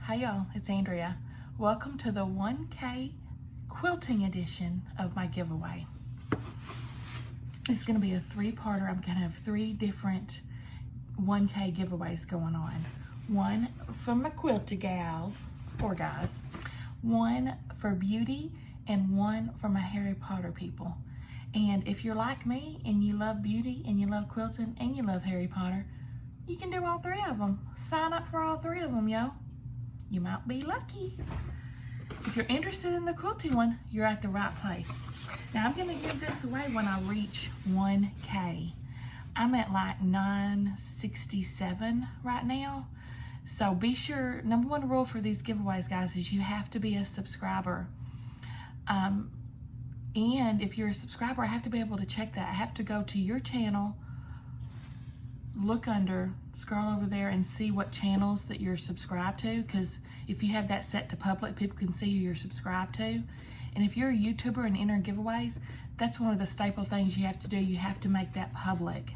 Hey y'all, it's Andrea. Welcome to the 1K quilting edition of my giveaway. It's gonna be a three-parter. I'm gonna have three different 1K giveaways going on. One for my quilter gals, or guys, one for beauty, and one for my Harry Potter people. And if you're like me and you love beauty and you love quilting and you love Harry Potter, you can do all three of them. Sign up for all three of them, yo. You might be lucky. If you're interested in the quilting one, you're at the right place. Now I'm gonna give this away when I reach 1K. I'm at like 967 right now. So be sure, number one rule for these giveaways, guys, is you have to be a subscriber. And if you're a subscriber, I have to be able to check that. I have to go to your channel, look under, scroll over there and see what channels that you're subscribed to, because if you have that set to public, people can see who you're subscribed to. And if you're a YouTuber and enter giveaways, that's one of the staple things you have to do. You have to make that public.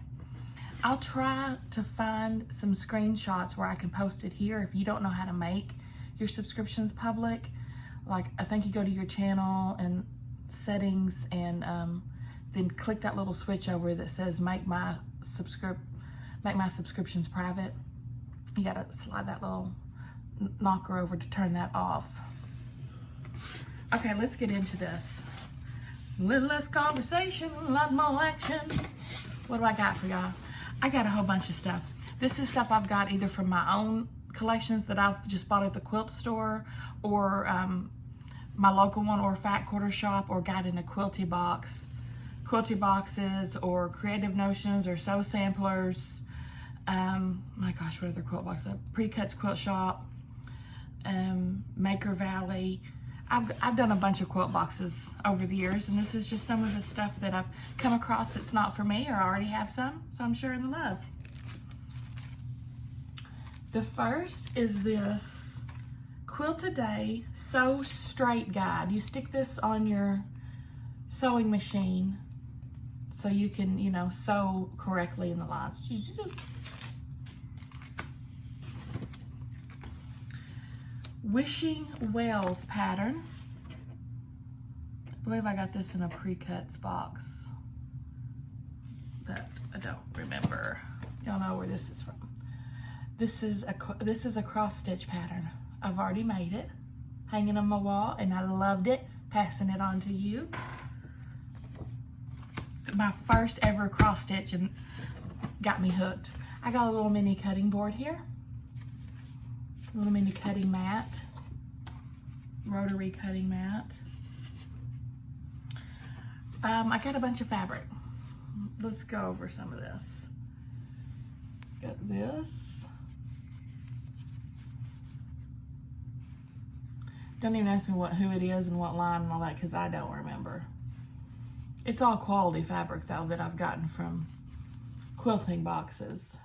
I'll try to find some screenshots where I can post it here if you don't know how to make your subscriptions public. Like, I think you go to your channel and settings and then click that little switch over that says make my subscriptions private. You gotta slide that little knocker over to turn that off. Okay, let's get into this. A little less conversation, a lot more action. What do I got for y'all? I got a whole bunch of stuff. This is stuff I've got either from my own collections that I've just bought at the quilt store, or my local one, or Fat Quarter Shop, or got in a quilty box. Quilty boxes, or Creative Notions, or Sew Samplers. My gosh, what other quilt boxes? Pre-Cuts Quilt Shop, Maker Valley. I've done a bunch of quilt boxes over the years, and this is just some of the stuff that I've come across that's not for me, or I already have some, so I'm sharing the love. The first is this Quilt a Day Sew Straight Guide. You stick this on your sewing machine so you can, you know, sew correctly in the lines. Wishing Wells pattern. I believe I got this in a pre-cuts box, but I don't remember. Y'all know where this is from. This is a cross stitch pattern. I've already made it, hanging on my wall, and I loved it. Passing it on to you. My first ever cross stitch and got me hooked. I got a little mini cutting board here. Little mini cutting mat, rotary cutting mat. I got a bunch of fabric. Let's go over some of this. Got this. Don't even ask me who it is and what line and all that, because I don't remember. It's all quality fabric though that I've gotten from quilting boxes.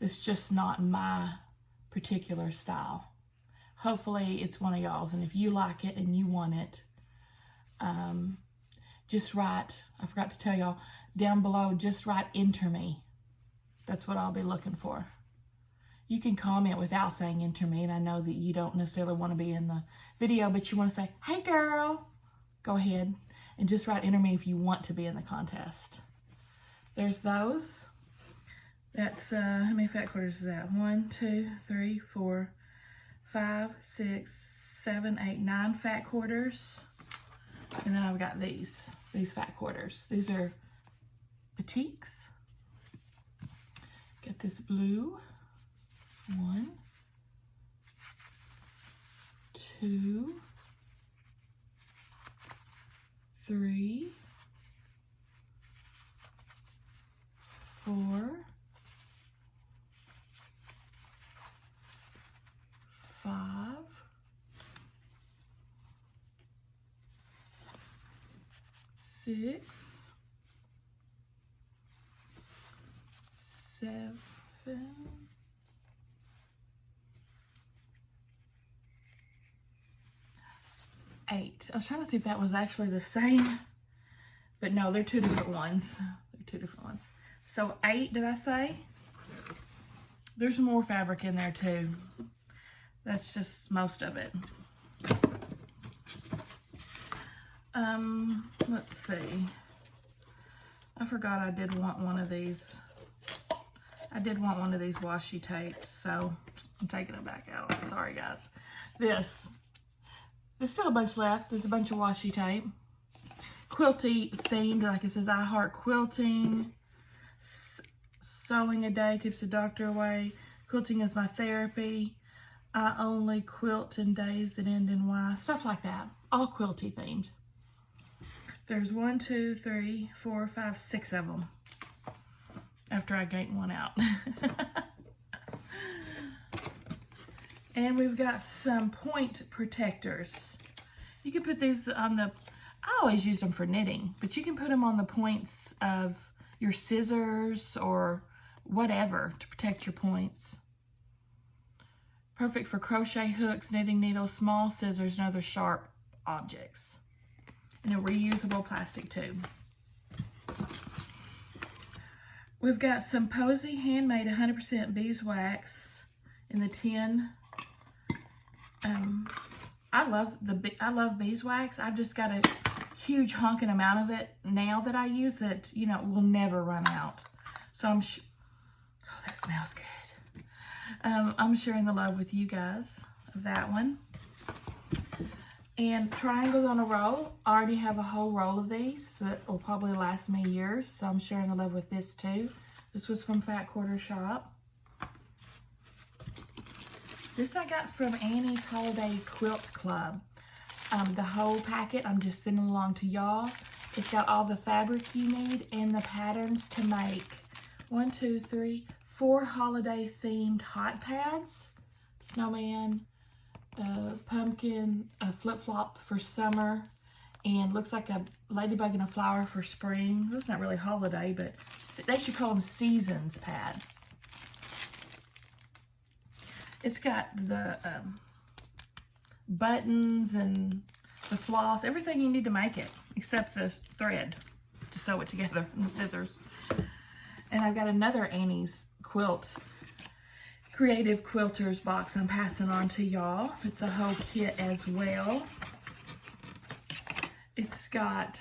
It's just not my particular style. Hopefully it's one of y'all's, and if you like it and you want it, just write, I forgot to tell y'all, down below, just write enter me. That's what I'll be looking for. You can comment without saying enter me, and I know that you don't necessarily want to be in the video, but you want to say, hey girl, go ahead and just write enter me if you want to be in the contest. There's those. That's, how many fat quarters is that? 1, 2, 3, 4, 5, 6, 7, 8, 9 fat quarters. And then I've got these fat quarters. These are batiks. Got this blue. 1, 2, 3, 4, 5, 6, 7, 8. I was trying to see if that was actually the same, but no, they're two different ones. They're two different ones. So 8, did I say? There's more fabric in there too. That's just most of it. Let's see. I forgot I did want one of these. I did want one of these washi tapes, so I'm taking it back out. Sorry, guys. There's still a bunch left. There's a bunch of washi tape. Quilty themed, like it says, I heart quilting. Sewing a day keeps the doctor away. Quilting is my therapy. I only quilt in days that end in Y. Stuff like that. All quilty themed. There's 1, 2, 3, 4, 5, 6 of them. After I gained one out. And we've got some point protectors. You can put these on the, I always use them for knitting, but you can put them on the points of your scissors or whatever to protect your points. Perfect for crochet hooks, knitting needles, small scissors, and other sharp objects. And a reusable plastic tube. We've got some Posy handmade 100% beeswax in the tin. I love beeswax. I've just got a huge honking amount of it now that I use it. You know, it will never run out. So oh, that smells good. I'm sharing the love with you guys of that one. And triangles on a roll. I already have a whole roll of these that will probably last me years, so I'm sharing the love with this too. This was from Fat Quarter Shop. This I got from Annie's Holiday Quilt Club. The whole packet, I'm just sending along to y'all. It's got all the fabric you need and the patterns to make 1, 2, 3, 4 holiday themed hot pads. Snowman, pumpkin, a flip-flop for summer, and looks like a ladybug and a flower for spring. That's not really holiday, but they should call them seasons pads. It's got the buttons and the floss, everything you need to make it, except the thread to sew it together and the scissors. And I've got another Annie's quilt Creative Quilters box I'm passing on to y'all. It's a whole kit as well. It's got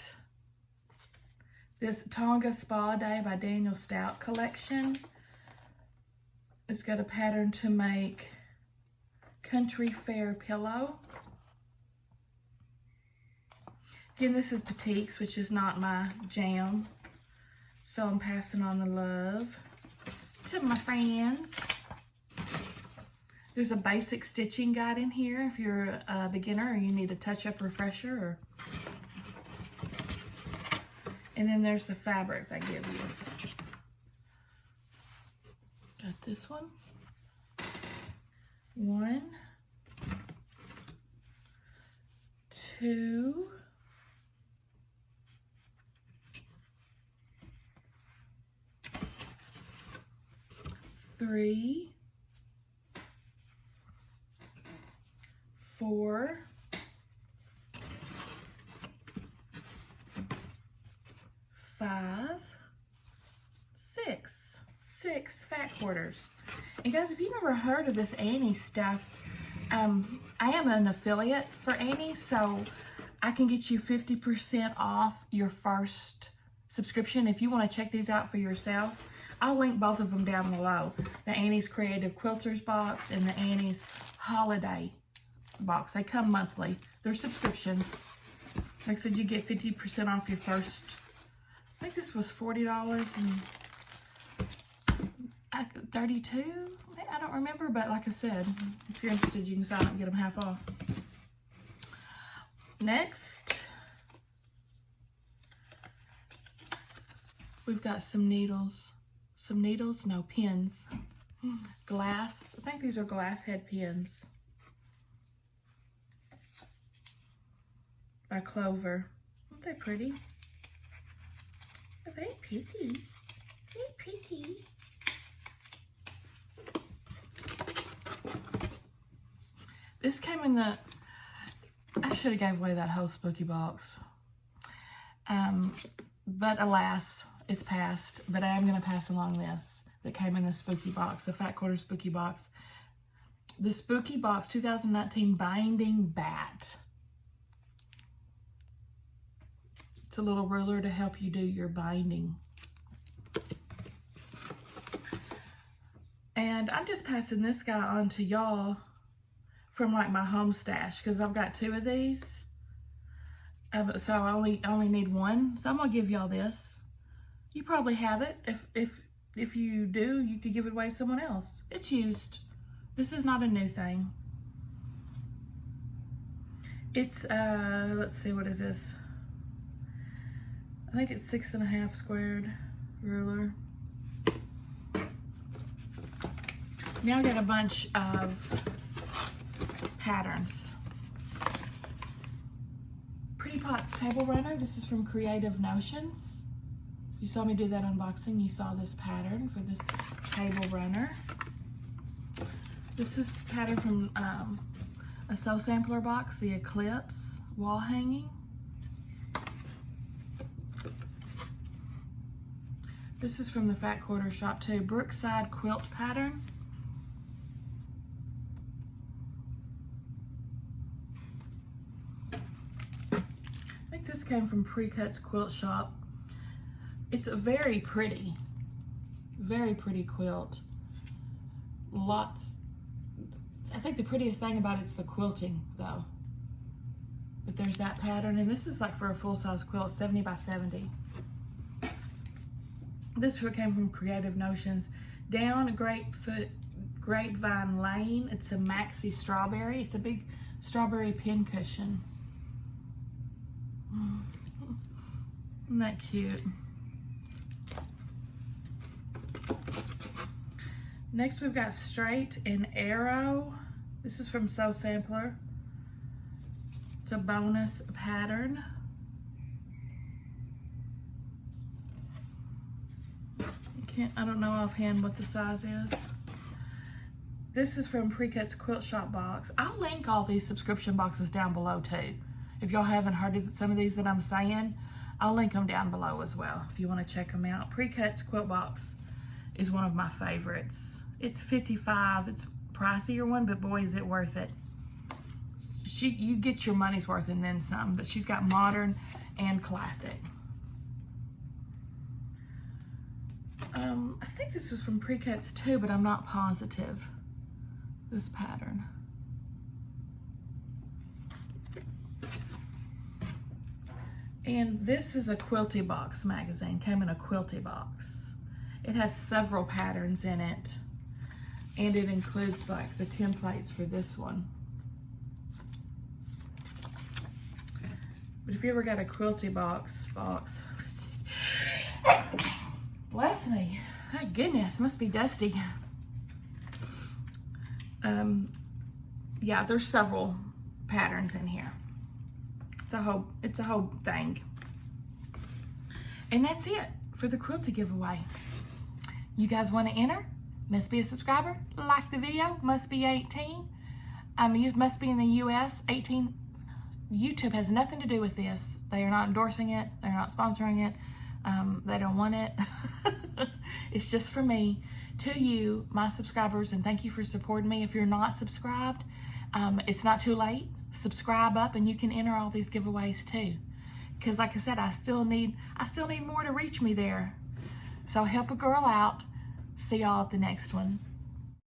this Tonga Spa Day by Daniel Stout collection. It's got a pattern to make Country Fair pillow. Again, this is Petites, which is not my jam. So I'm passing on the love to my friends. There's a basic stitching guide in here if you're a beginner or you need a touch-up refresher. And then there's the fabric they give you. Got this one. 1, 2, 3, 4, 5, 6. 6 fat quarters. And guys, if you've never heard of this Annie stuff, I am an affiliate for Annie, so I can get you 50% off your first subscription. If you want to check these out for yourself, I'll link both of them down below. The Annie's Creative Quilters box and the Annie's Holiday box. They come monthly. They're subscriptions. Like I said, you get 50% off your first. I think this was $40 and 32. I don't remember, but like I said, if you're interested, you can sign up and get them half off. Next, we've got some needles. Some needles? No, pins. Glass. I think these are glass head pins. By Clover. Aren't they pretty? They're very pretty. Very pretty. This came in the, I should have gave away that whole spooky box. But alas, it's passed. But I am going to pass along this that came in the spooky box, the Fat Quarter spooky box. the Spooky Box 2019 Binding Bat. It's a little ruler to help you do your binding. And I'm just passing this guy on to y'all from like my home stash because I've got 2 of these. So I only need 1. So I'm gonna give y'all this. You probably have it. If you do, you could give it away to someone else. It's used. This is not a new thing. It's let's see, what is this? I think it's 6.5 squared ruler. Now I got a bunch of patterns. Pretty Pots Table Runner. This is from Creative Notions. You saw me do that unboxing. You saw this pattern for this table runner. This is pattern from a Sew Sampler box, the Eclipse wall hanging. This is from the Fat Quarter shop too. Brookside quilt pattern. I think this came from Precuts Quilt Shop. It's a very pretty quilt. Lots. I think the prettiest thing about it's the quilting though. But there's that pattern, and this is like for a full-size quilt, 70 by 70. This came from Creative Notions. Down Grapevine Lane. It's a maxi strawberry. It's a big strawberry pin cushion. Isn't that cute? Next we've got Straight and Arrow. This is from Sew Sampler. It's a bonus pattern. I don't know offhand what the size is. This is from Precuts Quilt Shop box. I'll link all these subscription boxes down below too. If y'all haven't heard of some of these that I'm saying, I'll link them down below as well if you want to check them out. Precuts Quilt Box is one of my favorites. It's $55. It's a pricier one, but boy, is it worth it. You get your money's worth and then some, but she's got modern and classic. I think this was from Precuts too, but I'm not positive. This pattern. And this is a Quilty Box magazine. Came in a Quilty Box. It has several patterns in it, and it includes like the templates for this one. But if you ever got a Quilty box, bless me, my goodness, must be dusty. Yeah, there's several patterns in here. It's a whole thing. And that's it for the Quilty giveaway. You guys want to enter? Must be a subscriber, like the video, must be 18. You must be in the US, 18. YouTube has nothing to do with this. They are not endorsing it. They're not sponsoring it. They don't want it. It's just for me, to you, my subscribers, and thank you for supporting me. If you're not subscribed, it's not too late. Subscribe up and you can enter all these giveaways too. Because like I said, I still need more to reach me there. So help a girl out. See y'all at the next one.